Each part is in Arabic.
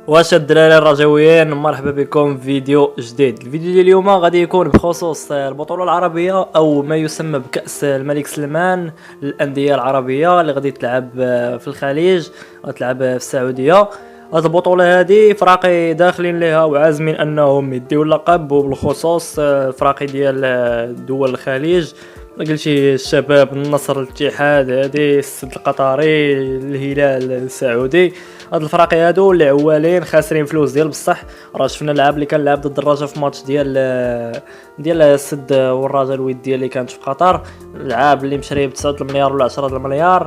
واش الدراري الرجويين، مرحبا بكم في فيديو جديد. الفيديو ديال اليوم غادي يكون بخصوص البطوله العربيه او ما يسمى بكاس الملك سلمان للانديه العربيه اللي غادي تلعب في الخليج، غتلعب في السعوديه. هاد البطوله هادي فراقي داخلين ليها وعازمين انهم يديو اللقب، وبالخصوص فراقي ديال دول الخليج. قلتي الشباب، النصر، الاتحاد، هادي السد القطري، الهلال السعودي. هاد الفراقي هادو اللي عوالين خاسرين فلوس ديال بصح. راه شفنا اللعب اللي كان لعب ضد الرجاء في ماتش ديال السد والرجاء الوديه اللي كانت في قطر، اللعاب اللي مشري ب 9 المليار ولا 10 المليار.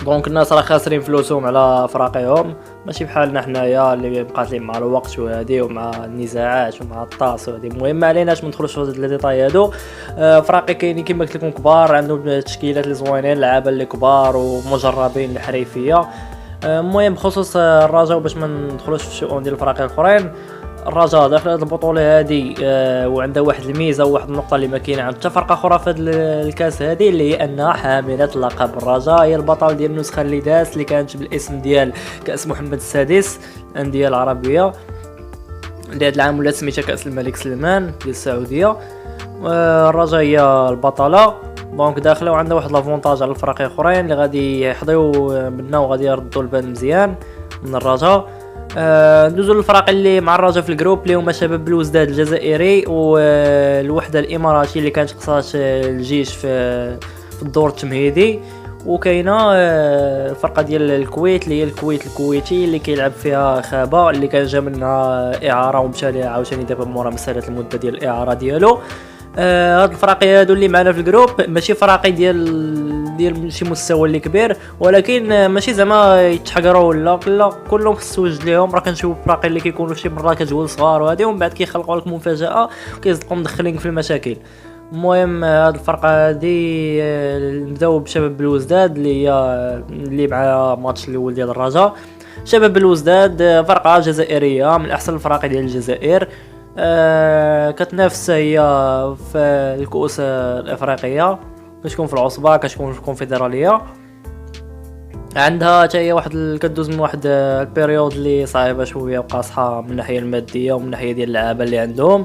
دونك الناس راه خاسرين فلوسهم على فراقيهم، ماشي بحالنا حنايا اللي مقاتلين مع الوقت وهادي ومع النزاعات ومع الطاس وهادي. المهم ما عليناش، ما ندخلوش في هاد لي ديتاي هادو. فراقي كاينين كيما قلت لكم كبار، عندهم تشكيلات اللي زوينين، لعابه اللي كبار ومجربين الحريفيه. المهم بخصوص الرجاء، باش ما ندخلوش في الشؤون ديال الفراقي الاخرين، الرجاء داخل هذه البطوله هذه وعندها واحد الميزه وواحد النقطه اللي ما كاينه عند حتى فرقه اخرى في الكاس هذه، اللي هي انها حامله اللقب. الرجاء هي البطل ديال النسخه اللي دازت اللي كانت بالاسم ديال كاس محمد السادس الانديه العربيه، اللي هذا العام ولا سميتها كاس الملك سلمان ديال السعوديه. الرجاء هي البطله، دونك داخله وعندها واحد لافونتاج على الفرق الاخرين اللي غادي يحضيو منا وغادي يردوا البال مزيان من الرجاء. ندوزو للفرق اللي مع الرجاء في الجروب، اللي هما شباب بلوزداد الجزائري والوحده الاماراتي اللي كانت قصات الجيش في الدور التمهيدي. وكاينه الفرقه ديال الكويت اللي هي الكويت الكويتي اللي كيلعب فيها خابه، اللي كان جا منها اعاره ومشى ليها عاوتاني دابا مورا مساله المده ديال الاعاره ديالو. هاد الفراقي هادو اللي معنا في الجروب ماشي فراقي ديال شي مستوى اللي كبير، ولكن ماشي زعما يتحقروا ولا كلهم خص توجد ليهم. راه كنشوف فراقي اللي كيكونوا شي مره كتقول صغار وهادي، ومن بعد كيخلقوا لك مفاجاه وكيصدقوا مدخلين في المشاكل. المهم هاد الفرقه هادي نبداو بشباب بلوزداد اللي مع ماتش الاول ديال الرجاء. شباب بلوزداد فرقه جزائريه من احسن الفرق ديال الجزائر، كتنافس هي في الكؤوس الافريقيه، كتكون في العصبه، كتكون في الكونفدراليه. عندها حتى هي واحد كدوز من واحد البيريود اللي صعيبه شويه وقاصحه من الناحيه الماديه ومن الناحيه ديال اللعابه اللي عندهم.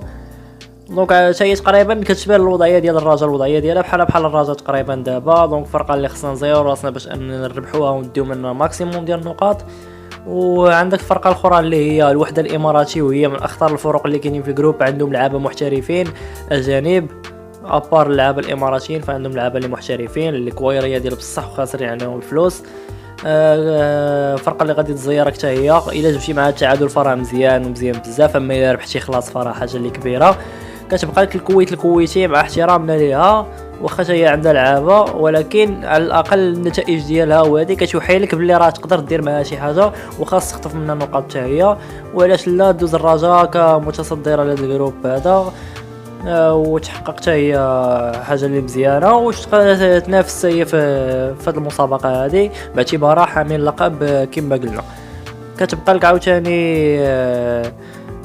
دونك حتى هي تقريبا كتشبه الوضعيه ديال الرجاء، الوضعيه ديالها بحال الرجاء تقريبا دابا. دونك فرقه اللي خصنا نزيرو راسنا باش نربحوها ونديو منها ماكسيموم ديال النقاط. وعندك الفرقه الاخرى اللي هي الوحده الاماراتي، وهي من اخطر الفرق اللي كاينين في الجروب. عندهم لعابه محترفين اجانب، ابار اللعابه الاماراتيين فعندهم لعابه اللي محترفين اللي كويريه ديال بصح وخاسرين عليهم الفلوس. الفرقه اللي غادي تزيرك حتى هي الا جبتي معها التعادل فراه مزيان ومزيان بزاف، اما الا ربحتي خلاص فراه حاجه اللي كبيره. كتبقى لك الكويت الكويتي مع احترامنا ليها، واخا هي عندها لعابه ولكن على الاقل النتائج ديالها وهذه كتوحي لك بلي راه تقدر دير معها شي حاجه وخاص تخطف منها نقاط حتى هي. وعلاش لا دوز الرجاء كمتصدره لهذا الجروب هذا وتحقق حتى هي حاجه اللي مزيانه، واش تنافس هي في هذه المسابقه هذه باعتبارها حامل لقب كما قلنا. كتبقى لك عاوتاني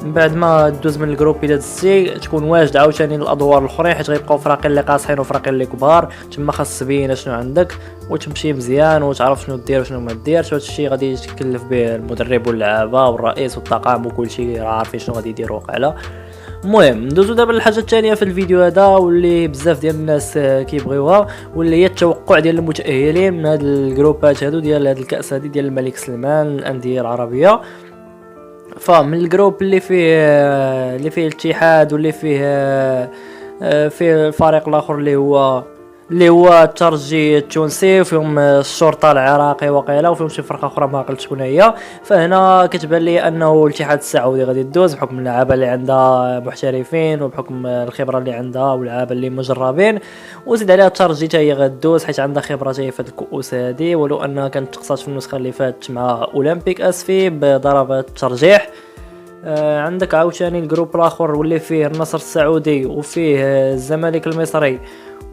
من بعد ما دوز من الجروب الى دزتي تكون واجد عاوتاني الادوار الاخرين، حيت غيبقاو فراقين اللي قاصحين وفراقين اللي كبار. تما خاص تبين شنو عندك وتمشي مزيان وتعرف شنو دير وشنو ما ديرش. هذا الشيء غادي يتكلف به المدرب واللعابه والرئيس والطاقم وكل شيء، راه عارفين شنو غادي يديروا وقيلا. المهم ندوزو دابا للحاجه الثانيه في الفيديو هذا، واللي بزاف ديال الناس كيبغيوها، واللي هي التوقع ديال المتاهلين من هاد الجروبات هادو ديال هاد الكاس هادي ديال الملك سلمان الانديه العربيه. فمن الجروب اللي فيه الاتحاد واللي فيه الفريق الاخر اللي هو الترجي التونسي، وفيهم الشرطه العراقي وقيله، وفيهم شي فرقه اخرى ما عقلتش شكون هي. فهنا كتبان لي انه الاتحاد السعودي غادي يدوز بحكم اللعابه اللي عندها محترفين وبحكم الخبره اللي عندها واللعابه اللي مجربين، وزيد عليها الترجي حتى هي غدوز حيت عندها خبره حتى هي في الكؤوس هذه، ولو انها كانت تقصات في النسخه اللي فاتت مع اولمبيك اسفي بضربات الترجيح. عندك عاوتاني الجروب الاخر واللي فيه النصر السعودي وفيه الزمالك المصري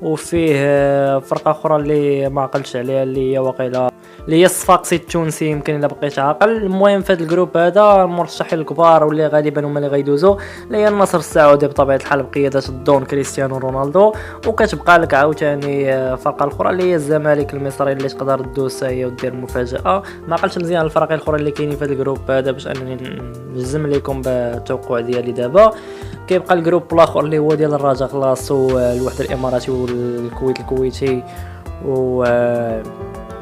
وفيه فرقه اخرى اللي ما عقلتش عليها اللي هي وقيله اللي هي الصفاقسي التونسي يمكن الا بقيت عاقل. المهم في هذا الجروب هذا المرشحين الكبار واللي غالبا هما اللي غيدوزوا اللي هي النصر السعودي بطبيعه الحال بقياده الدون كريستيانو رونالدو، وكتبقى لك عاوتاني فرقه الاخرى اللي هي الزمالك المصري اللي تقدر دوز هي ودير مفاجاه. ما عقلتش مزيان الفرق الاخرى اللي كاينين في هذا الجروب هذا باش انني نجزم لكم بالتوقع ديالي. دابا كيبقى الجروب الاخر اللي هو ديال الرجاء خلاص والوحده الاماراتي والكويت الكويتي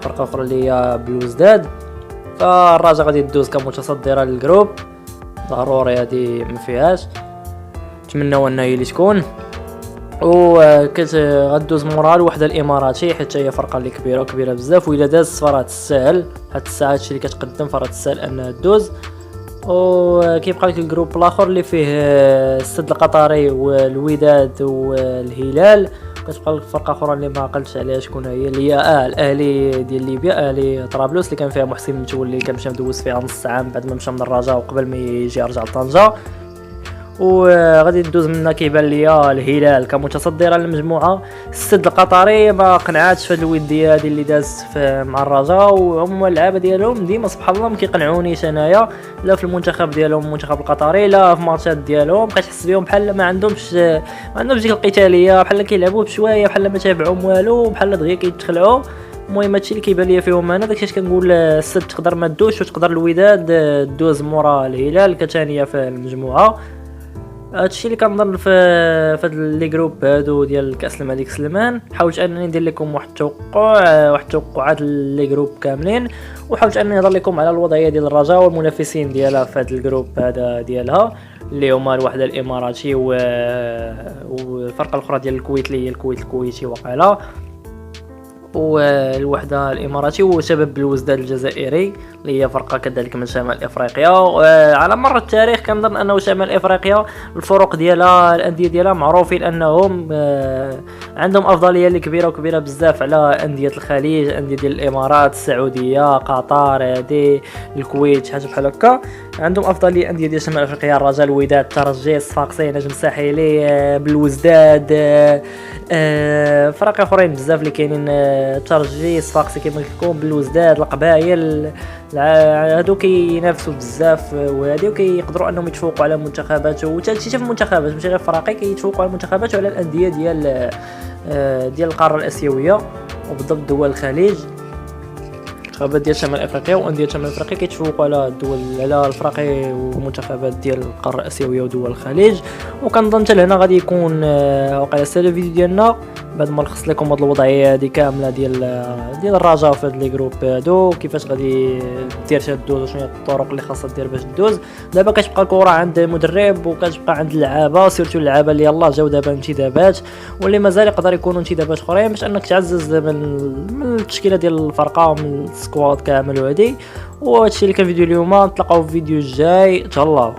فرقه اخرى اللي هي بلوزداد. فالرجاء غادي تدوز كمتصدره للجروب ضروري، هذه ما فيهاش، نتمنوا انها هي اللي تكون. غدوز مورا الوحده الاماراتي حتى هي فرقه اللي كبيره بزاف، والا داز فراه تسهل حتى الساعه هادشي اللي كتقدم فراه تسهل انها تدوز. وكيبقى لك الجروب الاخر اللي فيه السد القطري والوداد والهلال. كتبقى لك فرقه اخرى اللي ما عقلتش عليها شكون هي، اللي هي الاهلي ديال ليبيا، اهلي طرابلس اللي كان فيها محسن متولي كان مشى مدوز فيها نص عام بعد ما مشى من الرجاء وقبل ما يجي يرجع لطنجه. وغادي ندوز منها كيبان ليا الهلال كمتصدره للمجموعه. السد القطري ما قنعاتش في هذه الوديه هذه اللي داز مع الرجاء، وهما اللعابه ديالهم ديما سبحان الله ما كيقنعونيش انايا، لا في المنتخب ديالهم المنتخب القطري لا في ماتشات ديالهم. كتحس بهم بحال ما عندهمش ديك القتاليه، بحال كيلعبوا بشويه، بحال ما تابعهم والو، بحال دغيا كيتخلعوا. المهم هادشي اللي كيبان ليا فيهم انا، داكشي كنقول السد تقدر ما دوش وتقدر الوداد دوز مورا الهلال كثانيه في المجموعه. هادشي اللي كنظن في لي جروب هادو ديال كاس الملك سلمان. حاولت انني ندير لكم واحد التوقعات لي جروب كاملين، وحاولت انني نهضر لكم على الوضعيه ديال الرجاء والمنافسين ديالها في هذا الجروب هذا ديالها اللي هما الوحده الاماراتي والفرقه الاخرى ديال الكويت اللي هي الكويت الكويتي وقيلا، والوحده الاماراتي وشباب بلوزداد الجزائري اللي هي فرقه كذلك من شمال افريقيا. على مر التاريخ كنظن انه شمال افريقيا الفرق ديالها الانديه ديالها معروفين انهم عندهم افضليه اللي كبيره بزاف على انديه الخليج، انديه ديال الامارات، السعوديه، قطر، هذه الكويت، حاجه بحال هكا. عندهم افضليه انديه ديال شمال افريقيا، الرجاء، الوداد، الترجي، الصفاقسي، نجم الساحلي، بلوزداد، فرق اخرين بزاف اللي كاينين، الترجي، الصفاقسي كما قلت لكم، بلوزداد، القبائل، هادو كينافسوا بزاف وهادي، وكيقدروا انهم يتفوقوا على منتخبات وتالشي في المنتخبات ماشي غير فراقي، كيتفوقوا على المنتخبات وعلى الانديه ديال القاره الاسيويه وبالضبط دول الخليج. المنتخبات ديال شمال افريقيا وانديه شمال افريقيا كيتفوقوا على الدول على الفراقي والمنتخبات ديال القاره الاسيويه ودول الخليج. وكنظن حتى لهنا غادي يكون وقع سال الفيديو ديالنا بعد ما لخصت لكم هاد الوضعيه هذه كامله ديال الرجاء في هاد لي جروب هادو، كيفاش غادي دير شي دوز وشنو هي الطرق اللي خاصها دير باش دوز. دابا كتبقى الكره عند المدرب وكتبقى عند اللعابه، سيرتو اللعابه اللي يلاه جاو دابا انتدابات واللي مازال يقدر يكونوا انتدابات اخرين باش انك تعزز من التشكيله ديال الفرقه ومن السكواد كامل وهادي. وهادشي اللي كان فيديو اليوم، نتلاقاو في الفيديو الجاي، تهلاو.